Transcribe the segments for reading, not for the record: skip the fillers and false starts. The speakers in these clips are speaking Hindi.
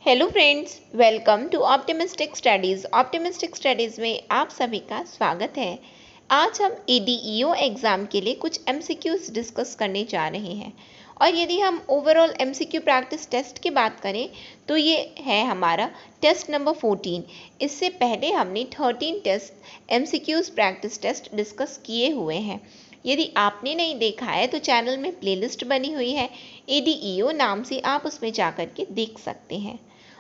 Hello friends, welcome to optimistic studies. Optimistic studies में आप सभी का स्वागत है। आज हम ADEO एग्ज़ाम के लिए कुछ MCQs डिस्कस करने जा रहे हैं। और यदि हम ओवरऑल MCQ प्रैक्टिस टेस्ट की बात करें तो ये है हमारा टेस्ट नंबर 14। इससे पहले हमने 13 test MCQs practice test discuss किए हुए हैं। यदि आपने नहीं देखा है तो चैनल में प्लेलिस्ट बनी हुई है ADEO नाम से, आप उसमें जाकर के देख सकते हैं।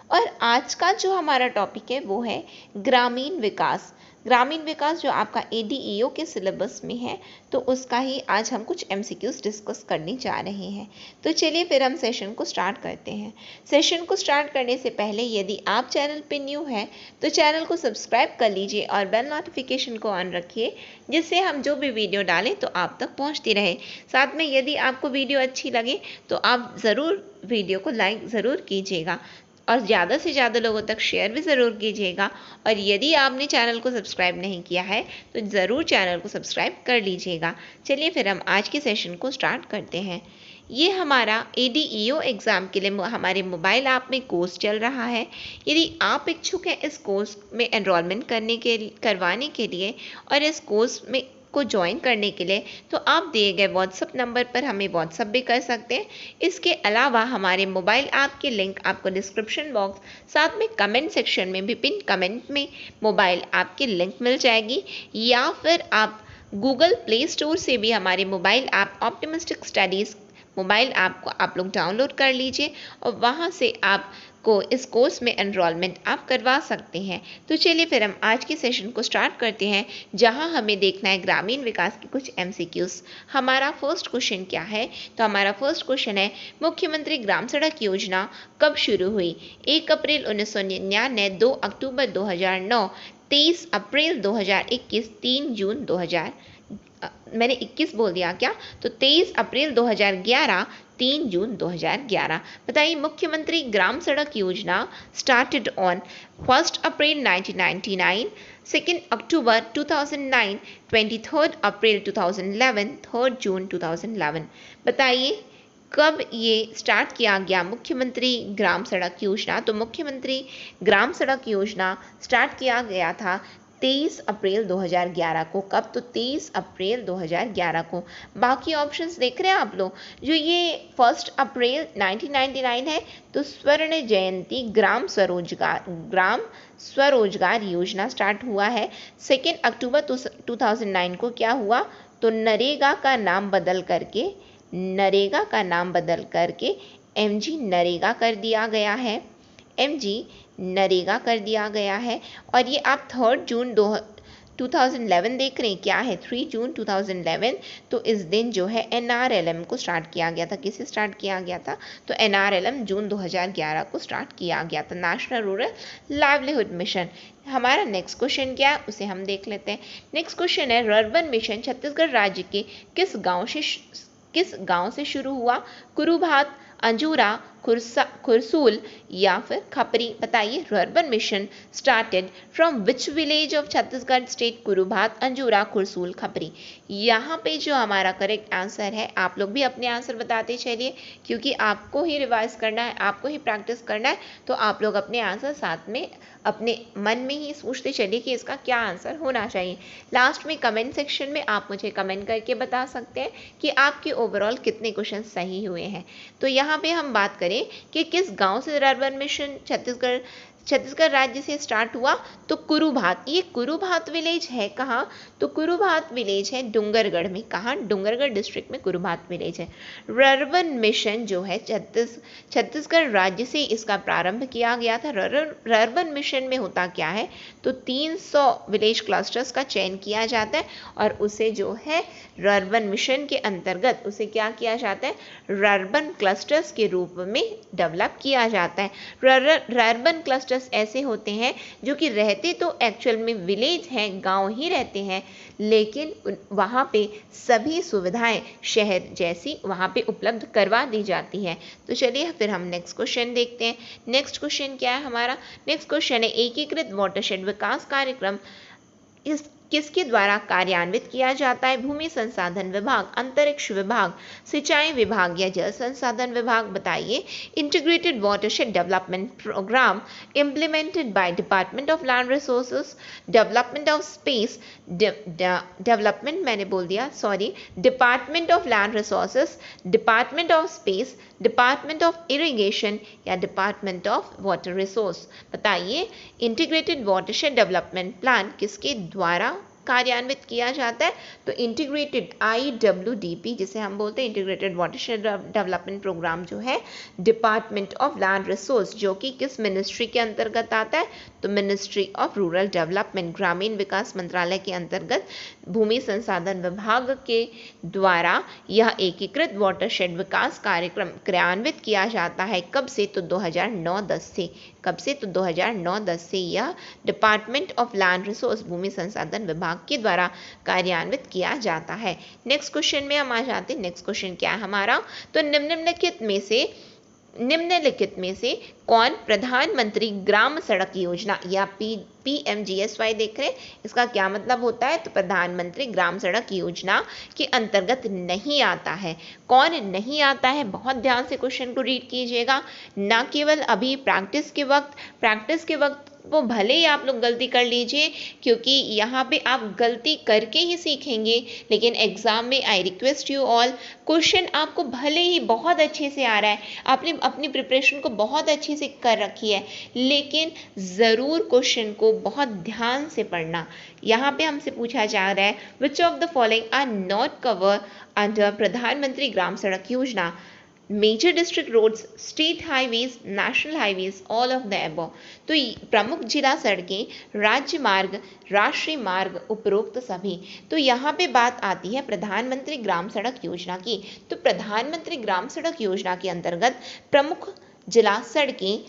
और आज का जो हमारा टॉपिक है वो है ग्रामीण विकास। ग्रामीण विकास जो आपका ADEO के सिलेबस में है, तो उसका ही आज हम कुछ MCQs डिस्कस करने जा रहे हैं। तो चलिए फिर हम सेशन को स्टार्ट करते हैं। सेशन को स्टार्ट करने से पहले यदि आप चैनल पे न्यू हैं तो चैनल को सब्सक्राइब कर लीजिए और बेल नोटिफिकेशन को ऑन रखिए, जिससे हम जो भी वीडियो डालें तो आप तक पहुंचती रहे। साथ में यदि आपको वीडियो अच्छी लगे तो आप ज़रूर वीडियो को लाइक ज़रूर कीजिएगा और ज़्यादा से ज़्यादा लोगों तक शेयर भी ज़रूर कीजिएगा। और यदि आपने चैनल को सब्सक्राइब नहीं किया है तो ज़रूर चैनल को सब्सक्राइब कर लीजिएगा। चलिए फिर हम आज के सेशन को स्टार्ट करते हैं। ये हमारा ADEO एग्ज़ाम के लिए हमारे मोबाइल ऐप में कोर्स चल रहा है। यदि आप इच्छुक हैं इस कोर्स में एनरोलमेंट करवाने के लिए और इस कोर्स में को ज्वाइन करने के लिए, तो आप दिए गए व्हाट्सएप नंबर पर हमें व्हाट्सएप भी कर सकते हैं। इसके अलावा हमारे मोबाइल ऐप की लिंक आपको डिस्क्रिप्शन बॉक्स, साथ में कमेंट सेक्शन में भी पिन कमेंट में मोबाइल ऐप की लिंक मिल जाएगी, या फिर आप गूगल प्ले स्टोर से भी हमारे mobile app optimistic studies mobile app को आप लोग डाउनलोड कर लीजिए और वहाँ से आपको इस कोर्स में एनरोलमेंट आप करवा सकते हैं। तो चलिए फिर हम आज के सेशन को स्टार्ट करते हैं, जहाँ हमें देखना है ग्रामीण विकास के कुछ MCQs। हमारा फर्स्ट क्वेश्चन क्या है? तो हमारा फर्स्ट क्वेश्चन है, मुख्यमंत्री ग्राम सड़क योजना कब शुरू हुई? 1 अप्रैल 1999, 2 अक्टूबर 2009, 23 अप्रैल 2021, 3 जून 2000। मैंने 21 बोल दिया क्या? तो 23 अप्रैल 2011, 3 जून 2011। बताइए, मुख्यमंत्री ग्राम सड़क योजना स्टार्टेड ऑन 1 अप्रैल 1999, 2 अक्टूबर 2009, 23 अप्रैल 2011, 3 जून 2011। बताइए कब ये स्टार्ट किया गया मुख्यमंत्री ग्राम सड़क योजना? तो मुख्यमंत्री ग्राम सड़क योजना स्टार्ट किया गया था 23 अप्रैल 2011 को। कब? तो 23 अप्रैल 2011 को। बाकी ऑप्शंस देख रहे हैं आप लोग। जो ये 1 अप्रैल 1999 है तो स्वर्ण जयंती ग्राम स्वरोजगार योजना स्टार्ट हुआ है। 2 अक्टूबर 2009 को क्या हुआ? तो नरेगा का नाम बदल करके MG नरेगा कर दिया गया है। MG नरेगा कर दिया गया है। और ये आप 3 जून 2011 देख रहे हैं, क्या है? 3 जून 2011। तो इस दिन जो है NRLM को स्टार्ट किया गया था। किसे स्टार्ट किया गया था? तो NRLM जून 2011 को स्टार्ट किया गया था, नेशनल रूरल लाइवलीहुड मिशन। हमारा नेक्स्ट क्वेश्चन क्या है उसे हम देख लेते हैं। नेक्स्ट क्वेश्चन है, अर्बन मिशन छत्तीसगढ़ राज्य के किस गांव से शुरू हुआ? कुरुभात, अंजूरा, खुरसूल या फिर खपरी? बताइए, urban mission started from which village of Chhattisgarh state? Kurubhat, Anjora, Khursul, Khapri. यहाँ पे जो हमारा करेक्ट आंसर है, आप लोग भी अपने आंसर बताते चलिए, क्योंकि आपको ही रिवाइज करना है, आपको ही प्रैक्टिस करना है। तो आप लोग अपने आंसर साथ में अपने मन में ही सोचते चलिए कि इसका क्या आंसर होना चाहिए। लास्ट में कमेंट सेक्शन में आप मुझे कमेंट करके बता सकते हैं कि आपके ओवरऑल कितने क्वेश्चन सही हुए हैं। तो यहाँ पे हम बात करें कि किस गांव से अर्बन मिशन छत्तीसगढ़ राज्य से स्टार्ट हुआ? तो कुरुभात। ये कुरुभात विलेज है कहाँ? तो कुरुभात विलेज है डूंगरगढ़ में। कहाँ? डूंगरगढ़ डिस्ट्रिक्ट में कुरुभात विलेज है। अर्बन मिशन जो है छत्तीसगढ़ राज्य से इसका प्रारंभ किया गया था। अर्बन मिशन में होता क्या है? तो 300 विलेज क्लस्टर्स का चयन किया जाता है और उसे जो है अर्बन मिशन के अंतर्गत उसे क्या किया जाता है? अर्बन क्लस्टर्स के रूप में डेवलप किया जाता है। अर्बन क्लस्टर्स ऐसे होते हैं जो कि रहते तो एक्चुअल में विलेज हैं, गांव ही रहते हैं, लेकिन वहाँ पे सभी सुविधाएं शहर जैसी वहाँ पे उपलब्ध करवा दी जाती है। तो चलिए फिर हम नेक्स्ट क्वेश्चन देखते हैं। नेक्स्ट क्वेश्चन क्या है हमारा? नेक्स्ट क्वेश्चन है, एकीकृत वाटरशेड विकास कार्यक्रम इस किसके द्वारा कार्यान्वित किया जाता है? भूमि संसाधन विभाग, अंतरिक्ष विभाग, सिंचाई विभाग या जल संसाधन विभाग? बताइए। Integrated watershed development programme implemented by department of land resources, development of space, development मैंने बोल दिया, sorry, department of land resources, department of space, department of irrigation या डिपार्टमेंट ऑफ वाटर रिसोर्स? बताइए। इंटीग्रेटेड वाटरशेड डेवलपमेंट प्लान किसके द्वारा कार्यान्वित किया जाता है? तो इंटीग्रेटेड IWDP जिसे हम बोलते हैं इंटीग्रेटेड वाटरशेड डेवलपमेंट प्रोग्राम जो है डिपार्टमेंट ऑफ लैंड रिसोर्स, जो कि किस मिनिस्ट्री के अंतर्गत आता है? तो मिनिस्ट्री ऑफ रूरल डेवलपमेंट, ग्रामीण विकास मंत्रालय के अंतर्गत भूमि संसाधन विभाग के द्वारा यह एकीकृत वाटरशेड विकास कार्यक्रम क्रियान्वित किया जाता है। कब से? तो 2009-10 से। कब से? तो 2009-10 से यह डिपार्टमेंट ऑफ लैंड रिसोर्स भूमि संसाधन विभाग के द्वारा कार्यान्वित किया जाता है। नेक्स्ट क्वेश्चन में हम आ जाते हैं। नेक्स्ट क्वेश्चन क्या है हमारा? तो निम्नलिखित में से कौन प्रधानमंत्री ग्राम सड़क योजना या PMGSY देख रहे हैं, इसका क्या मतलब होता है? तो प्रधानमंत्री ग्राम सड़क योजना के अंतर्गत नहीं आता है। कौन नहीं आता है? बहुत ध्यान से क्वेश्चन को रीड कीजिएगा, ना केवल अभी प्रैक्टिस के वक्त वो भले ही आप लोग गलती कर लीजिए, क्योंकि यहाँ पे आप गलती करके ही सीखेंगे, लेकिन एग्जाम में I request you all, question आपको भले ही बहुत अच्छे से आ रहा है, आपने अपनी प्रिपरेशन को बहुत अच्छे से कर रखी है, लेकिन ज़रूर क्वेश्चन को बहुत ध्यान से पढ़ना। यहाँ पे हमसे पूछा जा रहा है which of the following are not cover under Pradhan Mantri Gram Sadak Yojana? Major district roads, state highways, national highways, all of the above? तो प्रमुख जिला सड़कें, राज्य मार्ग, राष्ट्रीय मार्ग, उपरोक्त सभी। तो यहाँ पे बात आती है प्रधानमंत्री ग्राम सड़क योजना की। तो प्रधानमंत्री ग्राम सड़क योजना के अंतर्गत प्रमुख जिला सड़कें,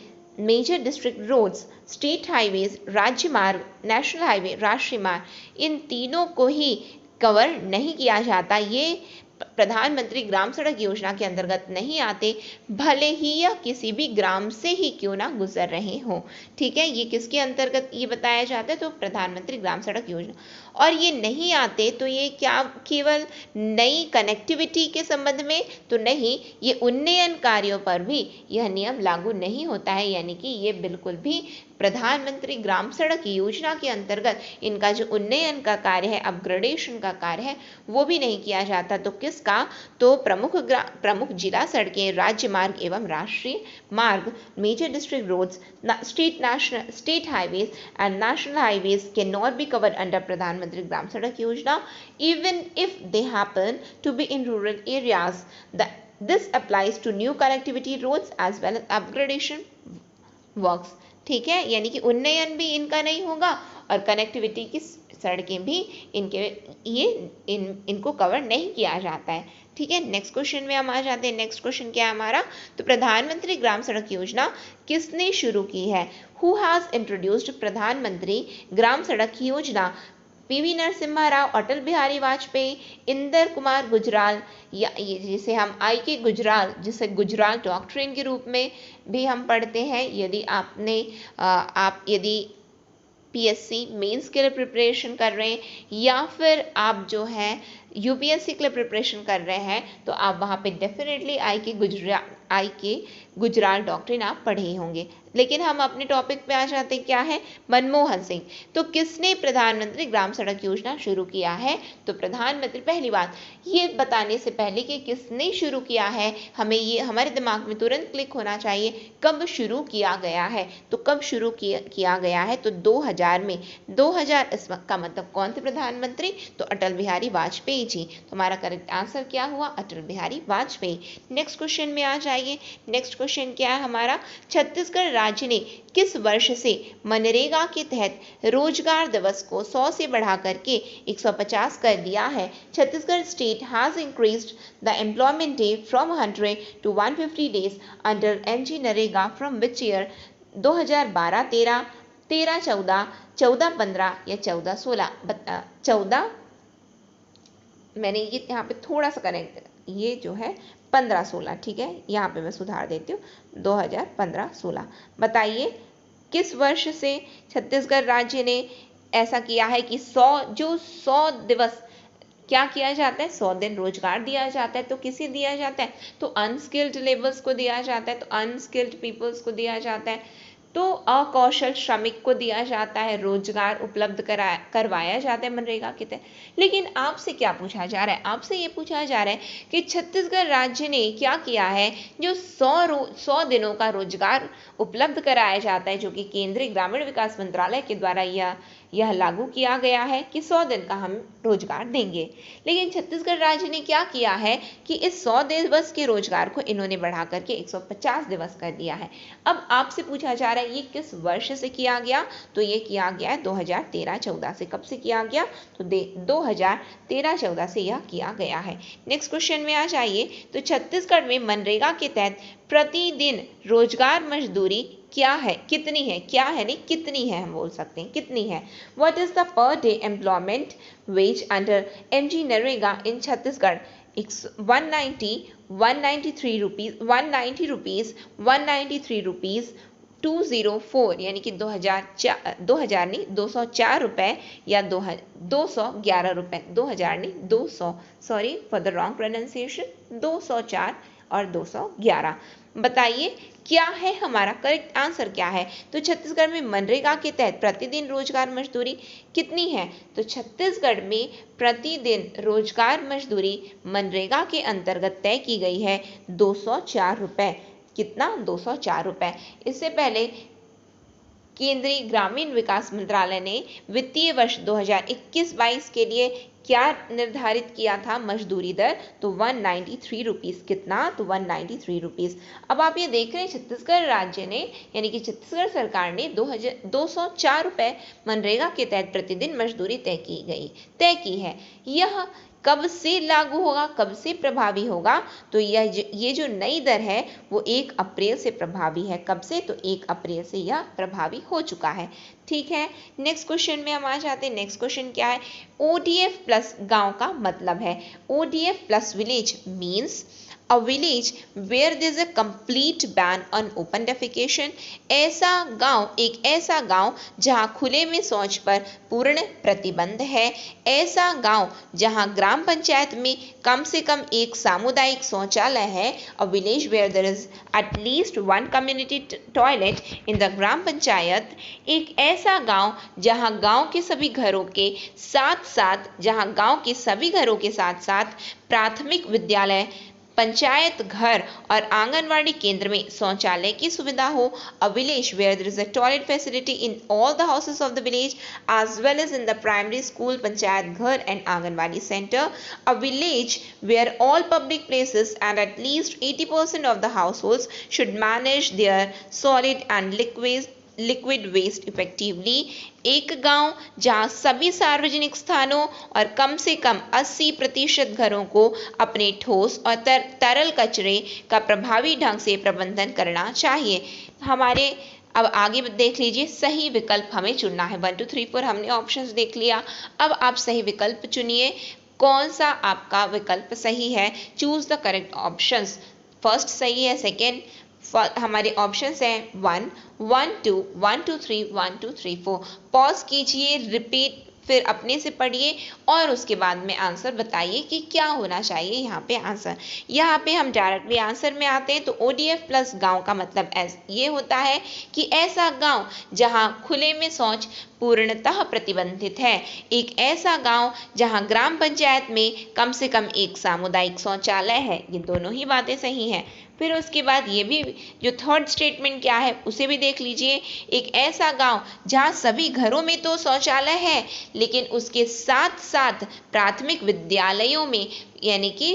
major district roads, state highways, राज्य मार्ग, नेशनल हाईवे, राष्ट्रीय मार्ग, इन तीनों को ही कवर नहीं किया जाता। ये प्रधानमंत्री ग्राम सड़क योजना के अंतर्गत नहीं आते, भले ही यह किसी भी ग्राम से ही क्यों ना गुजर रहे हो। ठीक है, ये किसके अंतर्गत ये बताया जाता है? तो प्रधानमंत्री ग्राम सड़क योजना। और ये नहीं आते तो ये क्या केवल नई कनेक्टिविटी के संबंध में? तो नहीं, ये उन्नयन कार्यों पर भी यह नियम लागू नहीं होता है, यानी कि ये बिल्कुल भी प्रधानमंत्री ग्राम सड़क योजना के अंतर्गत इनका जो उन्नयन का कार्य है, अपग्रेडेशन का कार्य है, वो भी नहीं किया जाता। तो किसका? तो प्रमुख जिला सड़कें, राज्य मार्ग एवं राष्ट्रीय मार्ग, major district roads, state highways and national highways can not be covered under Pradhan Mantri Gram Sadak योजना even if they happen to be in rural areas. This applies to new connectivity roads as well as upgradation works. ठीक है, यानी कि उन्नयन भी इनका नहीं होगा और कनेक्टिविटी की सड़कें भी इनको कवर नहीं किया जाता है। ठीक है, नेक्स्ट क्वेश्चन में हम आ जाते हैं। नेक्स्ट क्वेश्चन क्या है हमारा? तो प्रधानमंत्री ग्राम सड़क योजना किसने शुरू की है? हु हैज इंट्रोड्यूस्ड प्रधानमंत्री ग्राम सड़क योजना? PV नरसिम्हा राव, अटल बिहारी वाजपेयी, इंदर कुमार गुजराल, या जिसे हम IK गुजराल, जिसे गुजराल डॉक्ट्रिन के रूप में भी हम पढ़ते हैं। यदि यदि PSC मेंस के लिए प्रिपरेशन कर रहे हैं या फिर आप जो है UPSC के लिए प्रिपरेशन कर रहे हैं, तो आप वहाँ पे डेफिनेटली IK गुजराल डॉक्ट्रिन आप पढ़े ही होंगे। लेकिन हम अपने टॉपिक पे आ जाते हैं, क्या है? मनमोहन सिंह। तो किसने प्रधानमंत्री ग्राम सड़क योजना शुरू किया है? तो प्रधानमंत्री, पहली बात ये बताने से पहले कि किसने शुरू किया है, हमें ये हमारे दिमाग में तुरंत क्लिक होना चाहिए कब शुरू किया गया है। तो कब शुरू किया गया है? तो 2000 में। 2000 इसका मतलब कौन थे प्रधानमंत्री? तो अटल बिहारी वाजपेयी जी। तो हमारा करेक्ट आंसर क्या हुआ? अटल बिहारी वाजपेयी। नेक्स्ट क्वेश्चन में आ जाइए। नेक्स्ट क्वेश्चन क्या है हमारा? छत्तीसगढ़ राज्य ने किस वर्ष से मनरेगा के तहत रोजगार दिवस को 100 से बढ़ा करके 150 कर दिया है? Chhattisgarh state has increased the employment day from 100 to 150 days under NG NREGA from which year? 2012-13, 13-14, 14-15 या 14-16? 14, मैंने ये यहाँ पे थोड़ा सा कनेक्ट, ये जो है 15-16, ठीक है, यहाँ पे मैं सुधार देती हूँ, 2015-16। बताइए किस वर्ष से छत्तीसगढ़ राज्य ने ऐसा किया है कि 100 दिवस क्या किया जाता है, 100 दिन रोजगार दिया जाता है। तो किसे दिया जाता है, तो अनस्किल्ड लेबर्स को दिया जाता है, तो अनस्किल्ड पीपल्स को दिया जाता है, तो अकौशल श्रमिक को दिया जाता है, रोजगार उपलब्ध करवाया जाता है मनरेगा के तहत। लेकिन आपसे क्या पूछा जा रहा है, आपसे ये पूछा जा रहा है कि छत्तीसगढ़ राज्य ने क्या किया है, जो 100 दिनों का रोजगार उपलब्ध कराया जाता है, जो कि केंद्रीय ग्रामीण विकास मंत्रालय के द्वारा यह लागू किया गया है कि 100 दिन का हम रोजगार देंगे। लेकिन छत्तीसगढ़ राज्य ने क्या किया है कि इस 100 दिवस के रोजगार को इन्होंने बढ़ा करके 150 दिवस कर दिया है। अब आपसे पूछा जा रहा है ये किस वर्ष से किया गया, तो ये किया गया है 2013-14 से। कब से किया गया, तो 2013-14 से यह किया गया है। नेक्स्ट क्वेश्चन में आ जाइए। तो छत्तीसगढ़ में मनरेगा के तहत प्रतिदिन रोजगार मजदूरी क्या है, कितनी है, क्या है नहीं कितनी है, हम बोल सकते हैं कितनी है। What is the per day employment wage under MG NREGA in Chhattisgarh, 190 rupees 204, यानी कि 2000 नहीं 204 रुपए या 211 रुपए, 2000 नहीं 200, sorry for the wrong pronunciation, 204 और 211। बताइए क्या है हमारा करेक्ट आंसर, क्या है। तो छत्तीसगढ़ में मनरेगा के तहत प्रतिदिन रोजगार मजदूरी कितनी है, तो छत्तीसगढ़ में प्रतिदिन रोजगार मजदूरी मनरेगा के अंतर्गत तय की गई है 204 रुपए। कितना, 204 रुपए। इससे पहले केंद्रीय ग्रामीण विकास मंत्रालय ने वित्तीय वर्ष 2021-22 के लिए क्या निर्धारित किया था मजदूरी दर, तो 193 रुपीज। कितना, तो 193 रुपीज। अब आप ये देख रहे हैं छत्तीसगढ़ राज्य ने यानी कि छत्तीसगढ़ सरकार ने 204 रुपए मनरेगा के तहत प्रतिदिन मजदूरी तय की है। यह कब से लागू होगा, कब से प्रभावी होगा, तो ये जो नई दर है वो 1 अप्रैल से प्रभावी है। कब से, तो 1 अप्रैल से यह प्रभावी हो चुका है। ठीक है, नेक्स्ट क्वेश्चन में हम आ जाते हैं। नेक्स्ट क्वेश्चन क्या है, ODF प्लस गांव का मतलब है। ODF plus village means a village where there is a complete ban on open defecation। एक ऐसा गांव जहां खुले में शौच पर पूर्ण प्रतिबंध है। ऐसा गांव जहां ग्राम पंचायत में कम से कम एक सामुदायिक शौचालय है। a village where there is at least one community toilet in the ग्राम पंचायत। एक ऐसा गांव जहां गांव के सभी घरों के साथ साथ प्राथमिक विद्यालय, पंचायत घर और आंगनवाड़ी केंद्र में शौचालय की सुविधा हो। A village where there is a toilet facility in all the houses of the village as well as in the primary school, panchayat घर and anganwadi center। A village where all public places and at least 80% of the households should manage their solid and liquid waste effectively। एक गांव जहां सभी सार्वजनिक स्थानों और कम से कम 80% घरों को अपने ठोस और तरल कचरे का प्रभावी ढंग से प्रबंधन करना चाहिए। हमारे अब आगे देख लीजिए, सही विकल्प हमें चुनना है। 1 2 3 4 हमने ऑप्शंस देख लिया। अब आप सही विकल्प चुनिए, कौन सा आपका विकल्प सही है। Choose the correct options. First सही है, सेकेंड हमारे ऑप्शंस हैं 1 1 2 1 2 3 1 2 3 4। पॉज कीजिए, रिपीट, फिर अपने से पढ़िए और उसके बाद में आंसर बताइए कि क्या होना चाहिए यहाँ पे आंसर। यहाँ पे हम डायरेक्टली आंसर में आते हैं। तो ODF प्लस गांव का मतलब ये होता है कि ऐसा गांव जहाँ खुले में शौच पूर्णतः प्रतिबंधित है। एक ऐसा गांव जहां ग्राम पंचायत में कम से कम एक सामुदायिक शौचालय है। ये दोनों ही बातें सही हैं। फिर उसके बाद ये भी जो थर्ड स्टेटमेंट क्या है उसे भी देख लीजिए। एक ऐसा गांव जहां सभी घरों में तो शौचालय है लेकिन उसके साथ साथ प्राथमिक विद्यालयों में यानी कि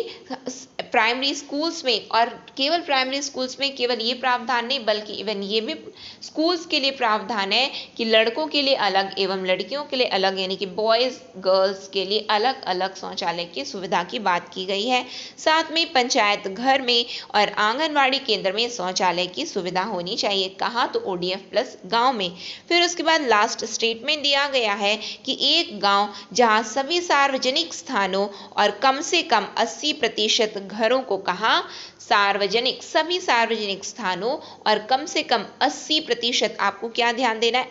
प्राइमरी स्कूल्स में, और केवल प्राइमरी स्कूल्स में केवल ये प्रावधान नहीं बल्कि इवन ये भी स्कूल्स के लिए प्रावधान है कि लड़कों के लिए अलग एवं लड़कियों के लिए अलग, यानी कि बॉयज गर्ल्स के लिए अलग अलग शौचालय की सुविधा की बात की गई है। साथ में पंचायत घर में और आंगनवाड़ी केंद्र में शौचालय की सुविधा होनी चाहिए। कहाँ, तो ODF प्लस गाँव में। फिर उसके बाद लास्ट स्टेटमेंट दिया गया है कि एक गाँव जहाँ सभी सार्वजनिक स्थानों और कम से कम कम 80% घरों को कहाँ, सार्वजनिक, सभी सार्वजनिक स्थानों, और कम से कम 80%, आपको क्या ध्यान देना है,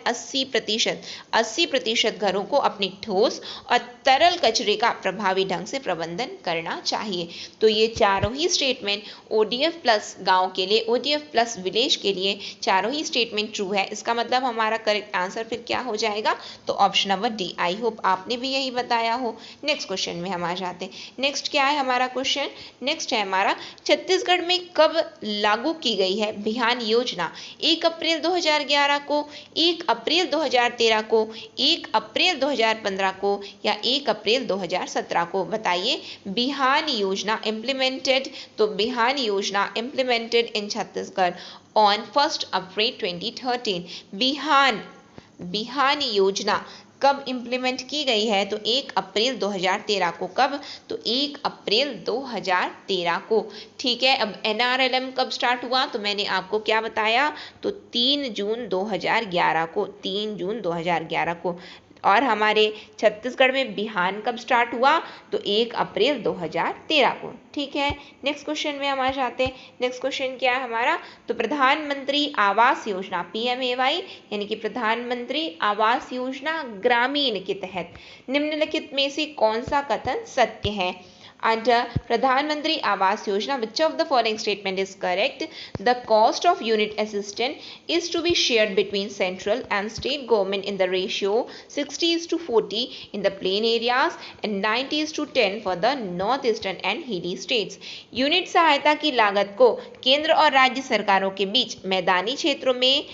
80% घरों को अपनी ठोस और तरल कचरे का प्रभावी ढंग से प्रबंधन करना चाहिए। तो ये चारों ही स्टेटमेंट ODF प्लस गांव के लिए, ODF प्लस विलेज के लिए चारों ही स्टेटमेंट ट्रू है। इसका मतलब हमारा करेक्ट आंसर फिर क्या हो जाएगा, तो option number D. I hope आपने भी यही बताया हो। नेक्स्ट क्वेश्चन में हम आ जाते हैं। नेक्स्ट क्या है हमारा क्वेश्चन, नेक्स्ट है हमारा, छत्तीसगढ़ में कब लागू की गई है बिहान योजना, 1 अप्रैल 2011 को, 1 अप्रैल 2013 को, 1 अप्रैल 2015 को, या 1 अप्रैल 2017 को। बताइए, बिहान योजना इम्प्लीमेंटेड, तो बिहान योजना इम्प्लीमेंटेड इन छत्तीसगढ़ ऑन 1 अप्रैल 2013। बिहान योजना कब इंप्लीमेंट की गई है, तो 1 अप्रैल 2013 को। कब, तो 1 अप्रैल 2013 को। ठीक है, अब NRLM कब स्टार्ट हुआ, तो मैंने आपको क्या बताया, तो 3 जून 2011 को, 3 जून 2011 को। और हमारे छत्तीसगढ़ में बिहान कब स्टार्ट हुआ, तो 1 अप्रैल 2013 को। ठीक है, नेक्स्ट क्वेश्चन में हम आ जाते हैं। नेक्स्ट क्वेश्चन क्या है हमारा, तो प्रधानमंत्री आवास योजना PMAY यानी कि प्रधानमंत्री आवास योजना ग्रामीण के तहत निम्नलिखित में से कौन सा कथन सत्य है। Under Pradhan Mantri Awas Yojana, which of the following statement is correct? The cost of unit assistance is to be shared between central and state government in the ratio 60:40 in the plain areas and 90:10 for the northeastern and hilly states. Unit सहायता की लागत को केंद्र और राज्य सरकारों के बीच मैदानी क्षेत्रों में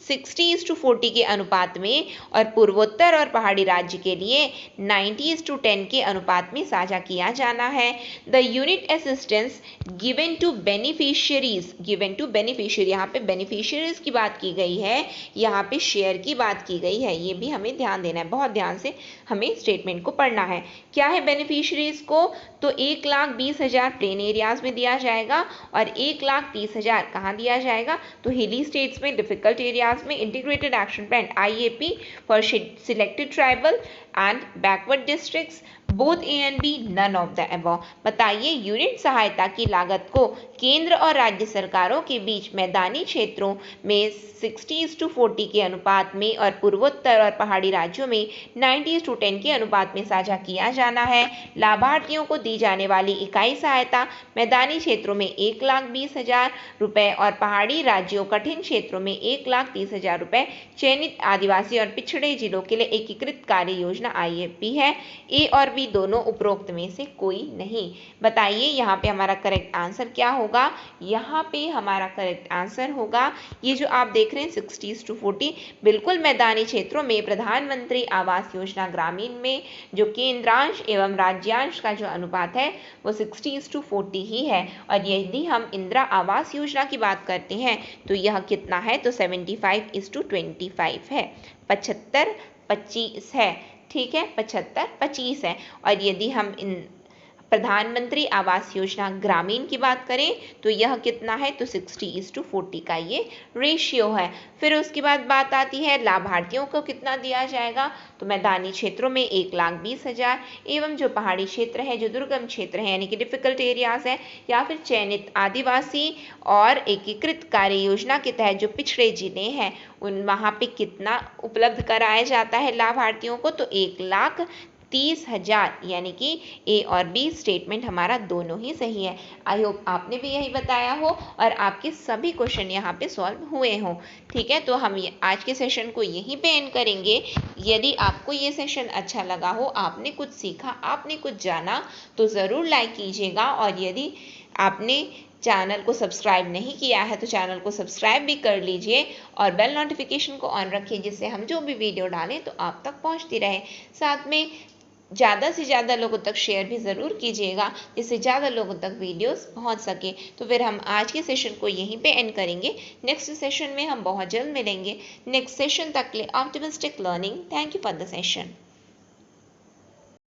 60:40 के अनुपात में और पूर्वोत्तर और पहाड़ी राज्य के लिए 90:10 के अनुपात में साझा किया जाना है। The unit assistance given to beneficiaries, given to beneficiary, यहाँ पे बेनिफिशियरीज की बात की गई है, यहाँ पे शेयर की बात की गई है, ये भी हमें ध्यान देना है, बहुत ध्यान से हमें स्टेटमेंट को पढ़ना है। क्या है बेनिफिशियरीज को, तो 1,20,000 प्लेन एरियाज में दिया जाएगा और 1,30,000 कहाँ दिया जाएगा, तो हिली स्टेट्स में, डिफिकल्ट एरियाज में। Integrated action plan IAP for selected tribal and backward districts, both A and B, none of the above। बताइए, यूनिट सहायता की लागत को केंद्र और राज्य सरकारों के बीच मैदानी क्षेत्रों में 60:40 के अनुपात में और पूर्वोत्तर और पहाड़ी राज्यों में 90:10 के अनुपात में साझा किया जाना है। लाभार्थियों को दी जाने वाली इकाई सहायता मैदानी क्षेत्रों में 1,20,000 रुपये और पहाड़ी राज्यों कठिन क्षेत्रों में 1,30,000 रुपये चयनित आदिवासी और पिछड़े जिलों के लिए एकीकृत कार्य योजना IAP है। A और B दोनों उपरोक्त में से कोई नहीं। बताइए, यहाँ पे हमारा करेक्ट आंसर क्या होगा, यहाँ पे हमारा करेक्ट आंसर होगा ये जो आप देख रहे हैं 60:40, बिल्कुल मैदानी क्षेत्रों में प्रधानमंत्री आवास योजना ग्रामीण में जो केंद्रांश एवं राज्यांश का जो अनुपात है वो 60:40 ही है। और यदि हम इंदिरा आवास योजना की बात करते हैं तो यह कितना है, तो 75:25 है, 75:25 है। ठीक है, 75:25 है। और यदि हम इन प्रधानमंत्री आवास योजना ग्रामीण की बात करें तो यह कितना है, तो 60:40 का ये रेशियो है। फिर उसके बाद बात आती है लाभार्थियों को कितना दिया जाएगा, तो मैदानी क्षेत्रों में 1,20,000 एवं जो पहाड़ी क्षेत्र है, जो दुर्गम क्षेत्र है यानी कि डिफिकल्ट एरियाज है, या फिर चयनित आदिवासी और एकीकृत कार्य योजना के तहत जो पिछड़े जिले हैं उन वहाँ पे कितना उपलब्ध कराया जाता है लाभार्थियों को, तो 1,30,000 यानी कि A और B स्टेटमेंट हमारा दोनों ही सही है। आई होप आपने भी यही बताया हो और आपके सभी क्वेश्चन यहाँ पे सॉल्व हुए हों। ठीक है, तो हम आज के सेशन को यहीं पे एंड करेंगे। यदि आपको ये सेशन अच्छा लगा हो, आपने कुछ सीखा, आपने कुछ जाना, तो ज़रूर लाइक कीजिएगा। और यदि आपने चैनल को सब्सक्राइब नहीं किया है तो चैनल को सब्सक्राइब भी कर लीजिए और बेल नोटिफिकेशन को ऑन रखिए, जिससे हम जो भी वीडियो डालें तो आप तक पहुंचती रहे। साथ में ज़्यादा से ज़्यादा लोगों तक शेयर भी ज़रूर कीजिएगा, जिससे ज़्यादा लोगों तक वीडियोस पहुंच सके। तो फिर हम आज के सेशन को यहीं पे एंड करेंगे। नेक्स्ट सेशन में हम बहुत जल्द मिलेंगे। नेक्स्ट सेशन तक के लिए optimistic learning. Thank you for the session.